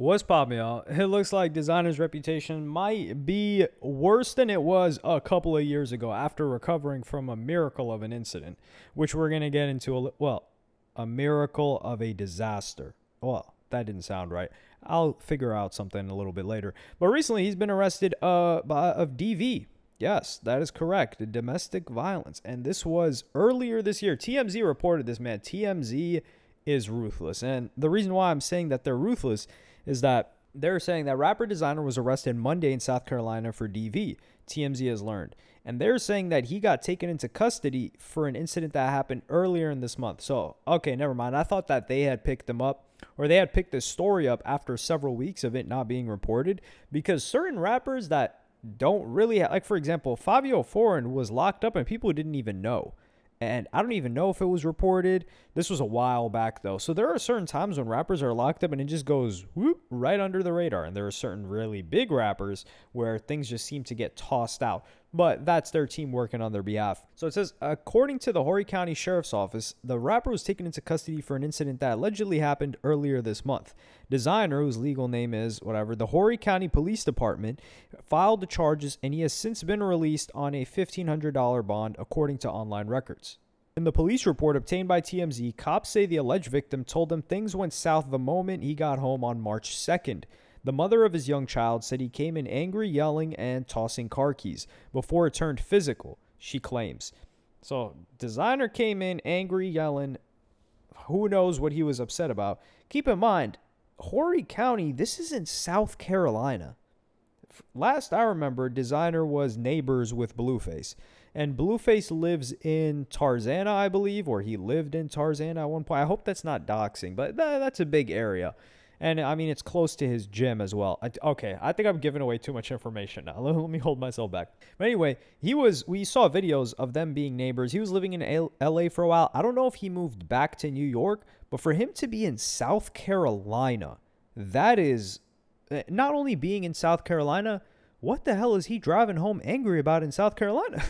What's popping, y'all? It looks like Designer's reputation might be worse than it was a couple of years ago after recovering from a miracle of an incident, which we're going to get into, a miracle of a disaster. Well, that didn't sound right. I'll figure out something a little bit later. But recently, he's been arrested of DV. Yes, that is correct. Domestic violence. And this was earlier this year. TMZ reported this, man. TMZ is ruthless. And the reason why I'm saying that they're ruthless is that they're saying that rapper Desiigner was arrested Monday in South Carolina for DV, TMZ has learned. And they're saying that he got taken into custody for an incident that happened earlier in this month. So, okay, never mind. I thought that they had picked him up, or they had picked this story up after several weeks of it not being reported, because certain rappers that don't really like, for example, Fabio Foreign was locked up and people didn't even know. And I don't even know if it was reported. This was a while back, though. So there are certain times when rappers are locked up and it just goes whoop, right under the radar. And there are certain really big rappers where things just seem to get tossed out. But that's their team working on their behalf. So it says, according to the Horry County Sheriff's Office, the rapper was taken into custody for an incident that allegedly happened earlier this month. Desiigner, whose legal name is the Horry County Police Department, filed the charges, and he has since been released on a $1,500 bond, according to online records. In the police report obtained by TMZ, cops say the alleged victim told them things went south the moment he got home on March 2nd. The mother of his young child said he came in angry, yelling, and tossing car keys before it turned physical, she claims. So, Desiigner came in angry, yelling. Who knows what he was upset about? Keep in mind, Horry County, this is in South Carolina. Last I remember, Desiigner was neighbors with Blueface. And Blueface lives in Tarzana, I believe, or he lived in Tarzana at one point. I hope that's not doxing, but that's a big area. And, I mean, it's close to his gym as well. Okay, I think I'm giving away too much information now. Let me hold myself back. But anyway, we saw videos of them being neighbors. He was living in LA for a while. I don't know if he moved back to New York, but for him to be in South Carolina, that is, not only being in South Carolina, what the hell is he driving home angry about in South Carolina?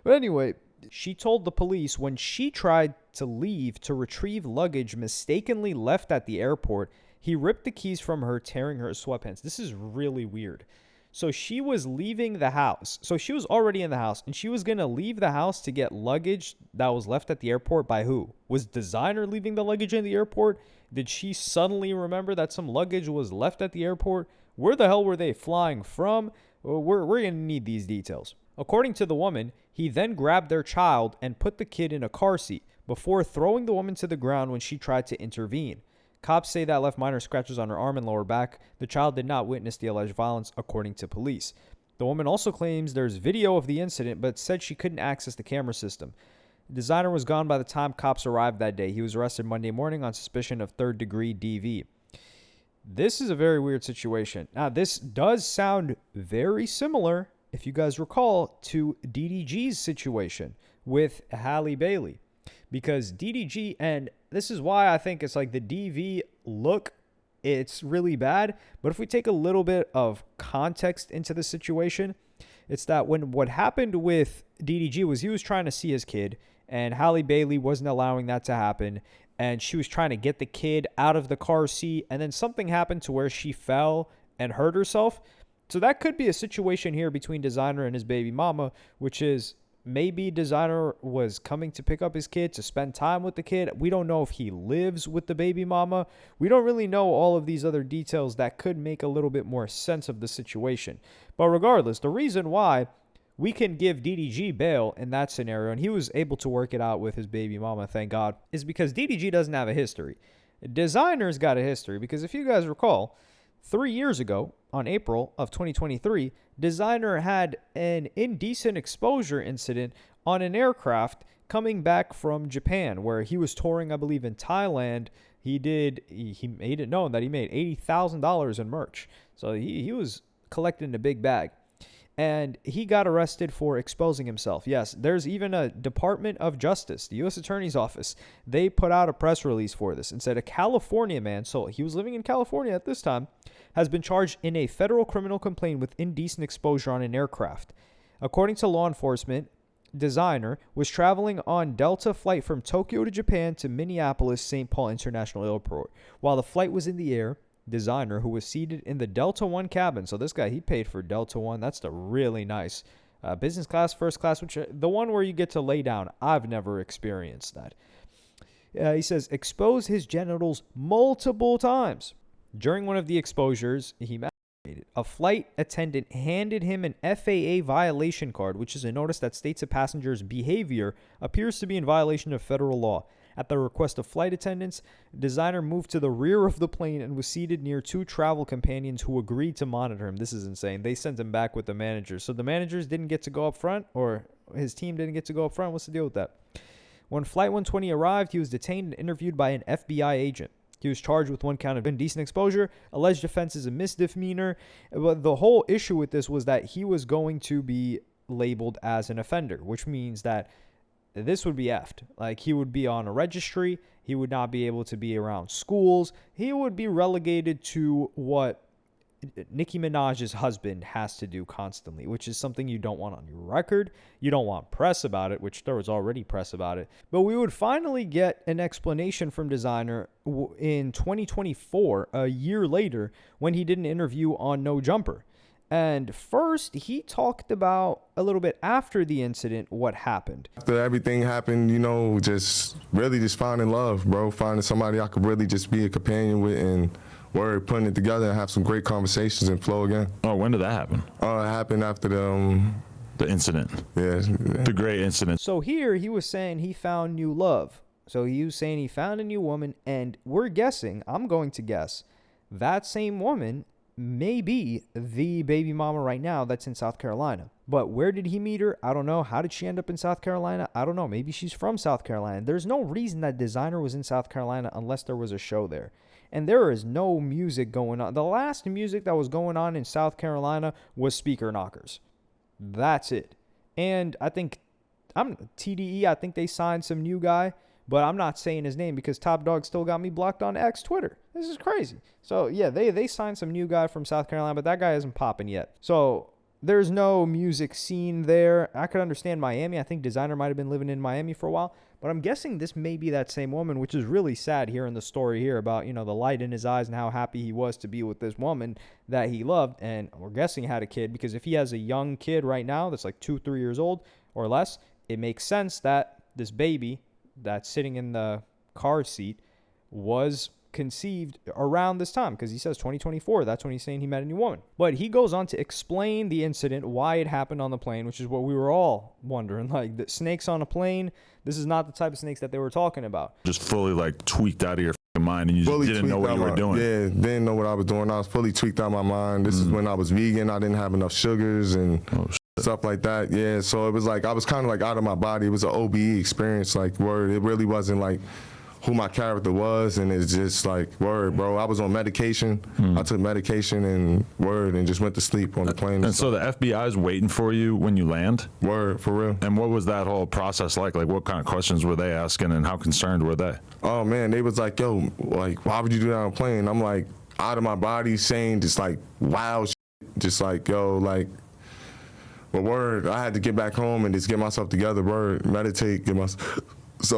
But anyway, she told the police when she tried to leave to retrieve luggage mistakenly left at the airport, he ripped the keys from her, tearing her sweatpants. This is really weird. So she was leaving the house. So she was already in the house, and she was going to leave the house to get luggage that was left at the airport by who? Was Desiigner leaving the luggage in the airport? Did she suddenly remember that some luggage was left at the airport? Where the hell were they flying from? We're going to need these details. According to the woman, he then grabbed their child and put the kid in a car seat before throwing the woman to the ground when she tried to intervene. Cops say that left minor scratches on her arm and lower back. The child did not witness the alleged violence, according to police. The woman also claims there's video of the incident, but said she couldn't access the camera system. Desiigner was gone by the time cops arrived that day. He was arrested Monday morning on suspicion of third-degree DV. This is a very weird situation. Now, this does sound very similar, if you guys recall, to DDG's situation with Halle Bailey. Because DDG, and this is why I think it's like the DV look, it's really bad. But if we take a little bit of context into the situation, it's that when what happened with DDG was he was trying to see his kid, and Halle Bailey wasn't allowing that to happen. And she was trying to get the kid out of the car seat, and then something happened to where she fell and hurt herself. So that could be a situation here between Desiigner and his baby mama, which is maybe Desiigner was coming to pick up his kid to spend time with the kid. We don't know if he lives with the baby mama. We don't really know all of these other details that could make a little bit more sense of the situation. But regardless, the reason why we can give DDG bail in that scenario, and he was able to work it out with his baby mama, thank God, is because DDG doesn't have a history. Designer's got a history, because if you guys recall, 3 years ago, on April of 2023, Desiigner had an indecent exposure incident on an aircraft coming back from Japan, where he was touring, I believe, in Thailand. He made it known that he made $80,000 in merch. So he was collecting a big bag. And he got arrested for exposing himself. Yes, there's even a Department of Justice, the U.S. Attorney's Office. They put out a press release for this and said a California man, so he was living in California at this time, has been charged in a federal criminal complaint with indecent exposure on an aircraft. According to law enforcement, Desiigner was traveling on Delta flight from Tokyo to Japan to Minneapolis St. Paul International Airport. While the flight was in the air, Desiigner, who was seated in the Delta One cabin. So this guy, he paid for Delta One. That's the really nice business class, first class, which the one where you get to lay down. I've never experienced that. He says, expose his genitals multiple times. During one of the exposures, he masturbated. A flight attendant handed him an FAA violation card, which is a notice that states a passenger's behavior appears to be in violation of federal law. At the request of flight attendants, Desiigner moved to the rear of the plane and was seated near two travel companions who agreed to monitor him. This is insane. They sent him back with the managers. So the managers didn't get to go up front, or his team didn't get to go up front. What's the deal with that? When Flight 120 arrived, he was detained and interviewed by an FBI agent. He was charged with one count of indecent exposure. Alleged offense is a misdemeanor. But the whole issue with this was that he was going to be labeled as an offender, which means that this would be effed. Like, he would be on a registry. He would not be able to be around schools. He would be relegated to what Nicki Minaj's husband has to do constantly, which is something you don't want on your record. You don't want press about it, which there was already press about it. But we would finally get an explanation from Desiigner in 2024, a year later, when he did an interview on No Jumper. And first, he talked about a little bit after the incident, what happened. After everything happened, you know, just really just finding love, bro. Finding somebody I could really just be a companion with and putting it together and have some great conversations and flow again. Oh, when did that happen? It happened after the incident. Yeah. The great incident. So here he was saying he found new love. So he was saying he found a new woman, and we're guessing, I'm going to guess, that same woman may be the baby mama right now that's in South Carolina. But where did he meet her? I don't know. How did she end up in South Carolina? I don't know. Maybe she's from South Carolina. There's no reason that Desiigner was in South Carolina unless there was a show there. And there is no music going on. The last music that was going on in South Carolina was Speaker Knockers. That's it. And I think TDE, I think they signed some new guy, but I'm not saying his name because Top Dog still got me blocked on X Twitter. This is crazy. So yeah, they signed some new guy from South Carolina, but that guy isn't popping yet. So there's no music scene there. I could understand Miami. I think Desiigner might have been living in Miami for a while, but I'm guessing this may be that same woman, which is really sad here in the story here about, you know, the light in his eyes and how happy he was to be with this woman that he loved. And we're guessing had a kid, because if he has a young kid right now that's like 2-3 years old or less, it makes sense that this baby that's sitting in the car seat was conceived around this time, because he says 2024. That's when he's saying he met a new woman. But he goes on to explain the incident, why it happened on the plane, which is what we were all wondering. Like, the snakes on a plane, this is not the type of snakes that they were talking about. Just fully like tweaked out of your mind, and you just didn't know what you were doing. Yeah, didn't know what I was doing. I was fully tweaked out of my mind. This is when I was vegan. I didn't have enough sugars and stuff like that. Yeah, so it was like I was kind of like out of my body. It was an OBE experience, like word. It really wasn't like who my character was, and it's just like word, bro. I was on medication. I took medication and word, and just went to sleep on the plane. And so the FBI is waiting for you when you land? Word, for real. And what was that whole process like? Like, what kind of questions were they asking, and how concerned were they? Oh man, they was like, yo, like, why would you do that on a plane? I'm like, out of my body, saying just like wild shit, just like, yo, like, but word, I had to get back home and just get myself together, word, meditate, get myself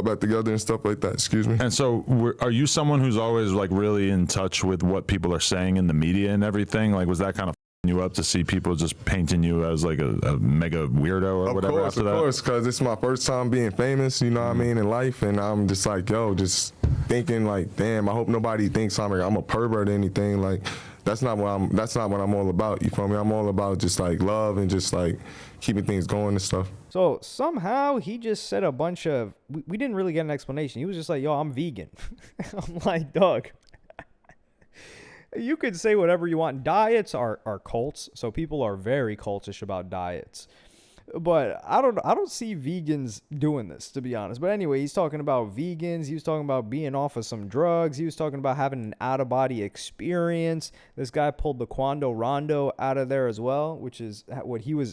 back together and stuff like that. Excuse me. And so are you someone who's always like really in touch with what people are saying in the media and everything? Like, was that kind of you up to see people just painting you as like a mega weirdo or whatever after that? Of course, because it's my first time being famous, you know what I mean, in life. And I'm just like, yo, just thinking like, damn, I hope nobody thinks I'm a pervert or anything. Like, that's not what I'm all about. You feel me? I'm all about just like love and just like keeping things going and stuff. So somehow he just said a bunch of, we didn't really get an explanation. He was just like, yo, I'm vegan. I'm like, dog, you could say whatever you want. Diets are cults, so people are very cultish about diets. But I don't see vegans doing this, to be honest. But anyway, he's talking about vegans. He was talking about being off of some drugs. He was talking about having an out-of-body experience. This guy pulled the Quando Rondo out of there as well, which is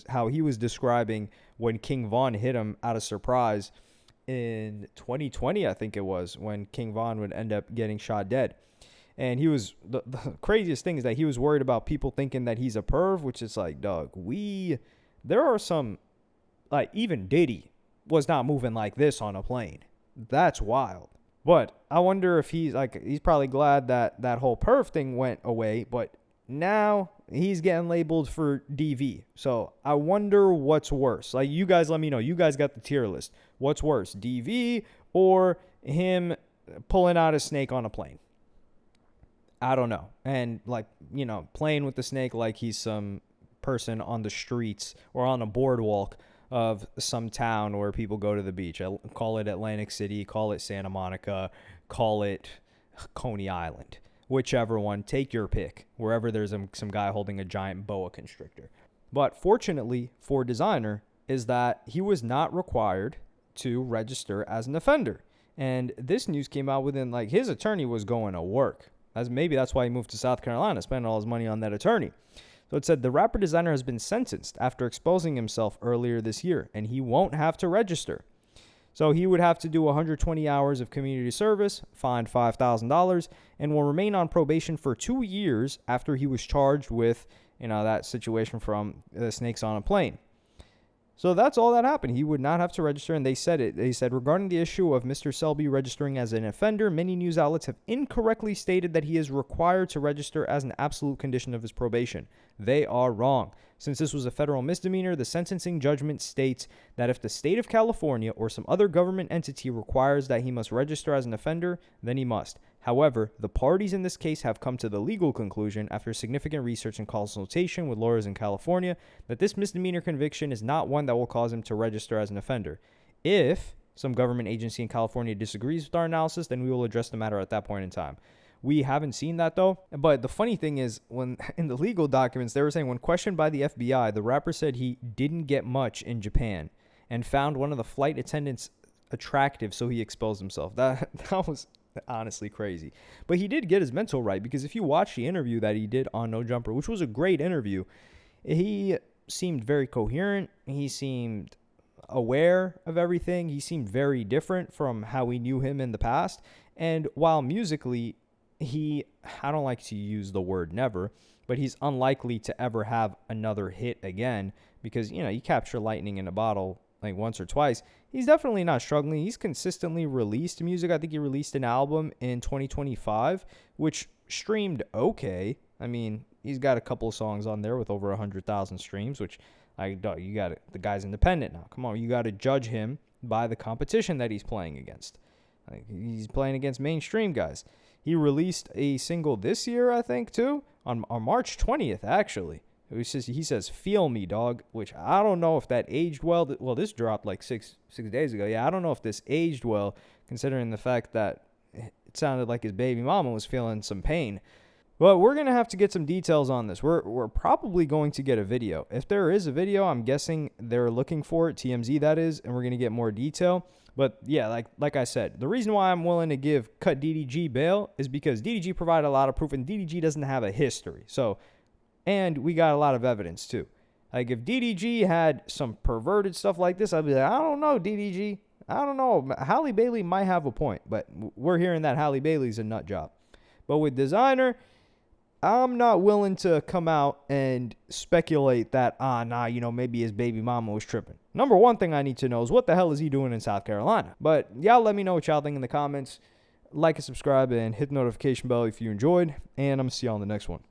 how he was describing when King Von hit him out of surprise in 2020, I think it was, when King Von would end up getting shot dead. And he was, the craziest thing is that he was worried about people thinking that he's a perv, which is like, dog, there are some, like, even Diddy was not moving like this on a plane. That's wild. But I wonder if he's probably glad that that whole perv thing went away, but now he's getting labeled for DV. So I wonder what's worse. Like, you guys let me know. You guys got the tier list. What's worse, DV or him pulling out a snake on a plane? I don't know. And, like, playing with the snake like he's some person on the streets or on a boardwalk of some town where people go to the beach. I call it Atlantic City, call it Santa Monica, call it Coney Island. Whichever one, take your pick, wherever there's some guy holding a giant boa constrictor. But fortunately for Desiigner is that he was not required to register as an offender. And this news came out within, like, his attorney was going to work. Maybe that's why he moved to South Carolina, spending all his money on that attorney. So it said the rapper Desiigner has been sentenced after exposing himself earlier this year, and he won't have to register. So he would have to do 120 hours of community service, fined $5,000, and will remain on probation for 2 years after he was charged with, that situation from the snakes on a plane. So that's all that happened. He would not have to register, and they said it. They said, regarding the issue of Mr. Selby registering as an offender, many news outlets have incorrectly stated that he is required to register as an absolute condition of his probation. They are wrong. Since this was a federal misdemeanor, the sentencing judgment states that if the state of California or some other government entity requires that he must register as an offender, then he must. However, the parties in this case have come to the legal conclusion, after significant research and consultation with lawyers in California, that this misdemeanor conviction is not one that will cause him to register as an offender. If some government agency in California disagrees with our analysis, then we will address the matter at that point in time. We haven't seen that, though. But the funny thing is, when in the legal documents, they were saying when questioned by the FBI, the rapper said he didn't get much in Japan and found one of the flight attendants attractive, so he exposed himself. That was honestly crazy. But he did get his mental right, because if you watch the interview that he did on No Jumper, which was a great interview, he seemed very coherent. He seemed aware of everything. He seemed very different from how we knew him in the past. And while musically, I don't like to use the word never, but he's unlikely to ever have another hit again, because, you capture lightning in a bottle like once or twice. He's definitely not struggling. He's consistently released music. I think he released an album in 2025, which streamed okay. I mean, he's got a couple of songs on there with over 100,000 streams, which you got it. The guy's independent now. Come on, you got to judge him by the competition that he's playing against. Like, he's playing against mainstream guys. He released a single this year, I think, too, on March 20th, actually. He says, "Feel Me, Dog," which I don't know if that aged well. Well, this dropped like six days ago. Yeah, I don't know if this aged well, considering the fact that it sounded like his baby mama was feeling some pain. But we're going to have to get some details on this. We're probably going to get a video. If there is a video, I'm guessing they're looking for it, TMZ that is, and we're going to get more detail. But yeah, like I said, the reason why I'm willing to cut DDG bail is because DDG provided a lot of proof, and DDG doesn't have a history. And we got a lot of evidence too. Like, if DDG had some perverted stuff like this, I'd be like, I don't know, DDG. I don't know. Halle Bailey might have a point, but we're hearing that Halle Bailey's a nut job. But with Desiigner, I'm not willing to come out and speculate that, maybe his baby mama was tripping. Number one thing I need to know is what the hell is he doing in South Carolina? But y'all let me know what y'all think in the comments. Like and subscribe and hit the notification bell if you enjoyed. And I'm going to see y'all in the next one.